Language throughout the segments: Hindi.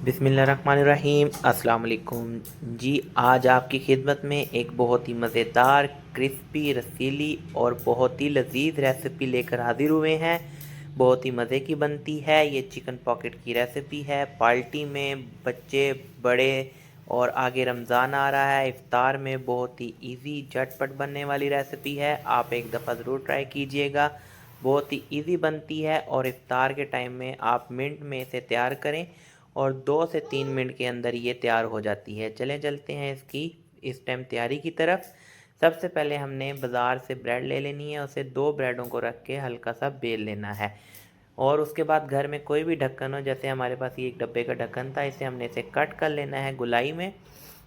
बिस्मिल्लाहिर्रहमानिर्रहीम अस्सलाम वालेकुम जी। आज आपकी खिदमत में एक बहुत ही मज़ेदार क्रिस्पी रसीली और बहुत ही लजीज रेसिपी लेकर हाजिर हुए हैं। बहुत ही मज़े की बनती है। ये चिकन पॉकेट की रेसिपी है। पार्टी में बच्चे बड़े और आगे रमज़ान आ रहा है, इफ्तार में बहुत ही इजी झटपट बनने वाली रेसिपी है। आप एक दफ़ा ज़रूर ट्राई कीजिएगा। बहुत ही इजी बनती है और इफ्तार के टाइम में आप मिनट में इसे तैयार करें और 2 से 3 मिनट के अंदर ये तैयार हो जाती है। चलें चलते हैं इसकी इस टाइम तैयारी की तरफ। सबसे पहले हमने बाज़ार से ब्रेड ले लेनी है, उसे 2 ब्रेडों को रख के हल्का सा बेल लेना है। और उसके बाद घर में कोई भी ढक्कन हो, जैसे हमारे पास ये एक डब्बे का ढक्कन था, इसे हमने इसे कट कर लेना है गोलाई में।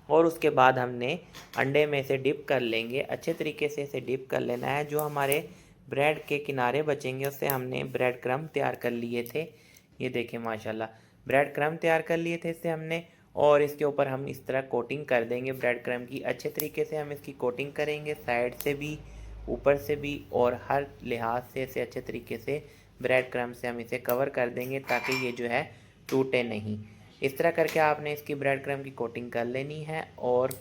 और उसके बाद हमने अंडे में इसे डिप कर लेंगे, अच्छे तरीके से इसे डिप कर लेना है। जो हमारे ब्रेड के किनारे बचेंगे उससे हमने ब्रेड क्रम्ब तैयार कर लिए थे। ये देखें माशाल्लाह, ब्रेड क्रम्ब तैयार कर लिए थे इससे हमने। और इसके ऊपर हम इस तरह कोटिंग कर देंगे ब्रेड क्रम्ब की। अच्छे तरीके से हम इसकी कोटिंग करेंगे, साइड से भी, ऊपर से भी, और हर लिहाज से इसे अच्छे तरीके से ब्रेड क्रम्ब से हम इसे कवर कर देंगे ताकि ये जो है टूटे नहीं। इस तरह करके आपने इसकी ब्रेड क्रम्ब की कोटिंग कर लेनी है। और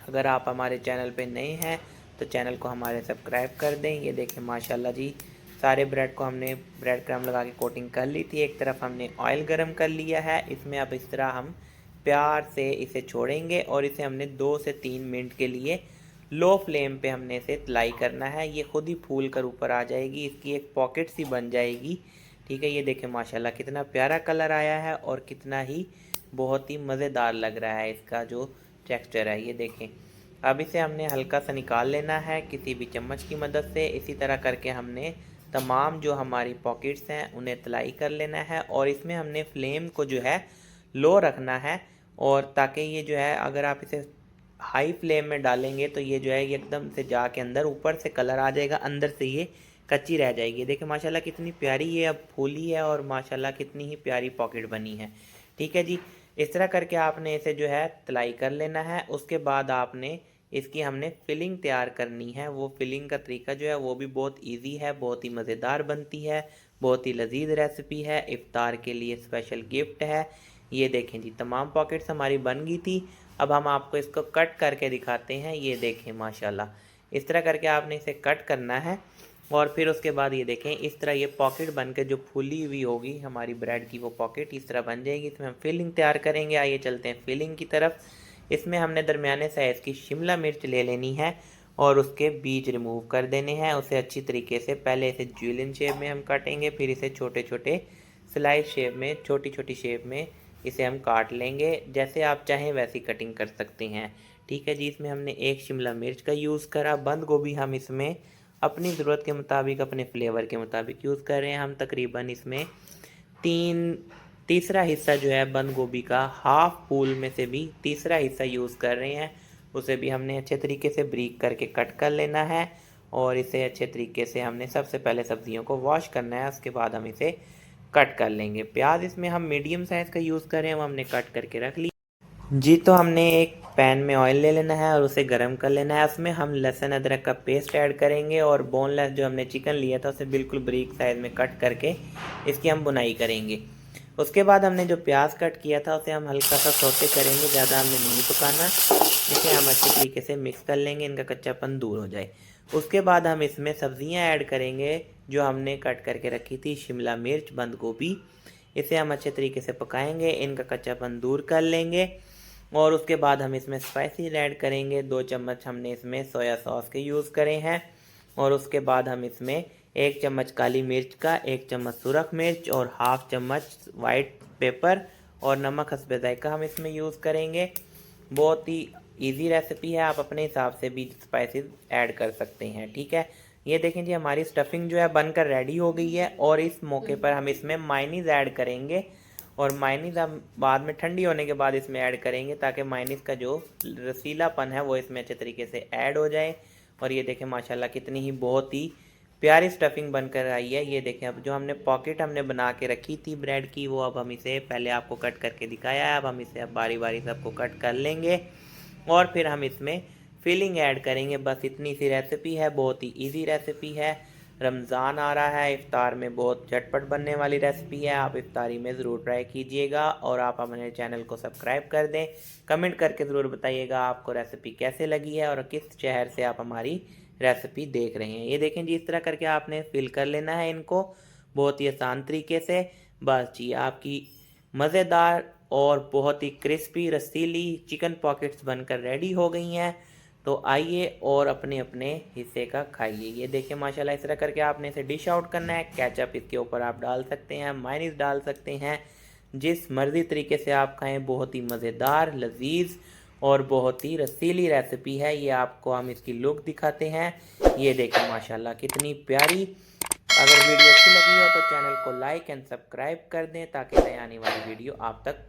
अगर आप हमारे चैनल पे नए हैं तो चैनल को हमारे सब्सक्राइब कर दें। ये देखें माशाल्लाह जी, सारे ब्रेड को हमने ब्रेड क्रम्ब लगा के कोटिंग कर ली थी। एक तरफ हमने ऑयल गरम कर लिया है, इसमें अब इस तरह हम प्यार से इसे छोड़ेंगे और इसे हमने 2 से 3 मिनट के लिए लो फ्लेम पे हमने इसे तलाई करना है। ये खुद ही फूल कर ऊपर आ जाएगी, इसकी एक पॉकेट सी बन जाएगी। ठीक है, ये देखें माशाल्लाह कितना प्यारा कलर आया है और कितना ही बहुत ही मज़ेदार लग रहा है इसका जो टेक्सचर है। ये देखें, अब इसे हमने हल्का सा निकाल लेना है किसी भी चम्मच की मदद से। इसी तरह करके हमने तमाम जो हमारी पॉकेट्स हैं उन्हें तलाई कर लेना है। और इसमें हमने फ्लेम को जो है लो रखना है, और ताकि ये जो है अगर आप इसे हाई फ्लेम में डालेंगे तो ये जो है एकदम से जाके अंदर ऊपर से कलर आ जाएगा, अंदर से ये कच्ची रह जाएगी। देखिए माशाल्लाह कितनी प्यारी ये अब फूली है और माशाल्लाह कितनी ही प्यारी पॉकेट बनी है। ठीक है जी, इस तरह करके आपने इसे जो है तलाई कर लेना है। उसके बाद आपने इसकी हमने फिलिंग तैयार करनी है। वो फिलिंग का तरीका जो है वो भी बहुत इजी है, बहुत ही मज़ेदार बनती है, बहुत ही लजीज रेसिपी है, इफ्तार के लिए स्पेशल गिफ्ट है। ये देखें जी, तमाम पॉकेट्स हमारी बन गई थी। अब हम आपको इसको कट करके दिखाते हैं। ये देखें माशाल्लाह, इस तरह करके आपने इसे कट करना है। और फिर उसके बाद ये देखें इस तरह ये पॉकेट बन के जो फुली हुई होगी हमारी ब्रेड की, वो पॉकेट इस तरह बन जाएगी। इसमें हम फिलिंग तैयार करेंगे। आइए चलते हैं फिलिंग की तरफ। इसमें हमने दरमियाने साइज़ की शिमला मिर्च ले लेनी है और उसके बीज रिमूव कर देने हैं। उसे अच्छी तरीके से पहले इसे ज्यूलिन शेप में हम काटेंगे, फिर इसे छोटे छोटे स्लाइस शेप में, छोटी छोटी शेप में इसे हम काट लेंगे। जैसे आप चाहें वैसी कटिंग कर सकते हैं। ठीक है जी, इसमें हमने एक शिमला मिर्च का यूज़ करा। बंद गोभी हम इसमें अपनी ज़रूरत के मुताबिक, अपने फ्लेवर के मुताबिक यूज़ कर रहे हैं। हम तकरीबन इसमें तीसरा हिस्सा जो है बंद गोभी का, हाफ फूल में से भी तीसरा हिस्सा यूज़ कर रहे हैं। उसे भी हमने अच्छे तरीके से ब्रीक करके कट कर लेना है। और इसे अच्छे तरीके से हमने सबसे पहले सब्जियों को वॉश करना है, उसके बाद हम इसे कट कर लेंगे। प्याज इसमें हम मीडियम साइज़ का यूज़ कर रहे हैं, वो हमने कट करके रख लिया जी। तो हमने एक पैन में ऑयल ले लेना है और उसे गर्म कर लेना है। उसमें हम लहसुन अदरक का पेस्ट ऐड करेंगे और बोनलेस जो हमने चिकन लिया था उसे बिल्कुल बारीक साइज़ में कट करके इसकी हम बुनाई करेंगे। उसके बाद हमने जो प्याज कट किया था उसे हम हल्का सा सौते करेंगे, ज़्यादा हमने नहीं पकाना। इसे हम अच्छे तरीके से मिक्स कर लेंगे, इनका कच्चापन दूर हो जाए। उसके बाद हम इसमें सब्जियां ऐड करेंगे जो हमने कट करके रखी थी, शिमला मिर्च, बंद गोभी। इसे हम अच्छे तरीके से पकाएंगे, इनका कच्चापन दूर कर लेंगे। और उसके बाद हम इसमें स्पाइसी ऐड करेंगे। 2 चम्मच हमने इसमें सोया सॉस के यूज़ करे हैं। और उसके बाद हम इसमें 1 चम्मच काली मिर्च का, 1 चम्मच सुरख मिर्च और हाफ चम्मच वाइट पेपर और नमक हस्बे जायका हम इसमें यूज़ करेंगे। बहुत ही इजी रेसिपी है, आप अपने हिसाब से भी स्पाइसेस ऐड कर सकते हैं। ठीक है, ये देखें जी, हमारी स्टफिंग जो है बनकर रेडी हो गई है। और इस मौके पर हम इसमें मायनीज़ ऐड करेंगे। और मायनीज़ हम बाद में ठंडी होने के बाद इसमें ऐड करेंगे ताकि मायनीज़ का जो रसीलापन है वो इसमें अच्छे तरीके से ऐड हो जाए। और ये देखें माशाल्लाह कितनी ही बहुत ही प्यारी स्टफिंग बनकर आई है। ये देखें, अब जो हमने पॉकेट हमने बना के रखी थी ब्रेड की, वो अब हम इसे पहले आपको कट करके दिखाया है। अब हम इसे अब बारी बारी सबको कट कर लेंगे और फिर हम इसमें फिलिंग ऐड करेंगे। बस इतनी सी रेसिपी है, बहुत ही ईजी रेसिपी है। रमज़ान आ रहा है, इफ्तार में बहुत झटपट बनने वाली रेसिपी है। आप इफ्तारी में ज़रूर ट्राई कीजिएगा और आप हमारे चैनल को सब्सक्राइब कर दें। कमेंट करके ज़रूर बताइएगा आपको रेसिपी कैसे लगी है और किस शहर से आप हमारी रेसिपी देख रहे हैं। ये देखें जी, इस तरह करके आपने फिल कर लेना है इनको बहुत ही आसान तरीके से। बस जी, आपकी मज़ेदार और बहुत ही क्रिस्पी रसीली चिकन पॉकेट्स बनकर रेडी हो गई हैं। तो आइए और अपने अपने हिस्से का खाइए। ये देखिए माशाल्लाह, इस तरह करके आपने इसे डिश आउट करना है। केचप इसके ऊपर आप डाल सकते हैं, मायोनीज़ डाल सकते हैं, जिस मर्ज़ी तरीके से आप खाएं। बहुत ही मज़ेदार, लजीज और बहुत ही रसीली रेसिपी है। ये आपको हम इसकी लुक दिखाते हैं। ये देखिए माशाल्लाह कितनी प्यारी। अगर वीडियो अच्छी लगी हो तो चैनल को लाइक एंड सब्सक्राइब कर दें ताकि नई आने वाली वीडियो आप तक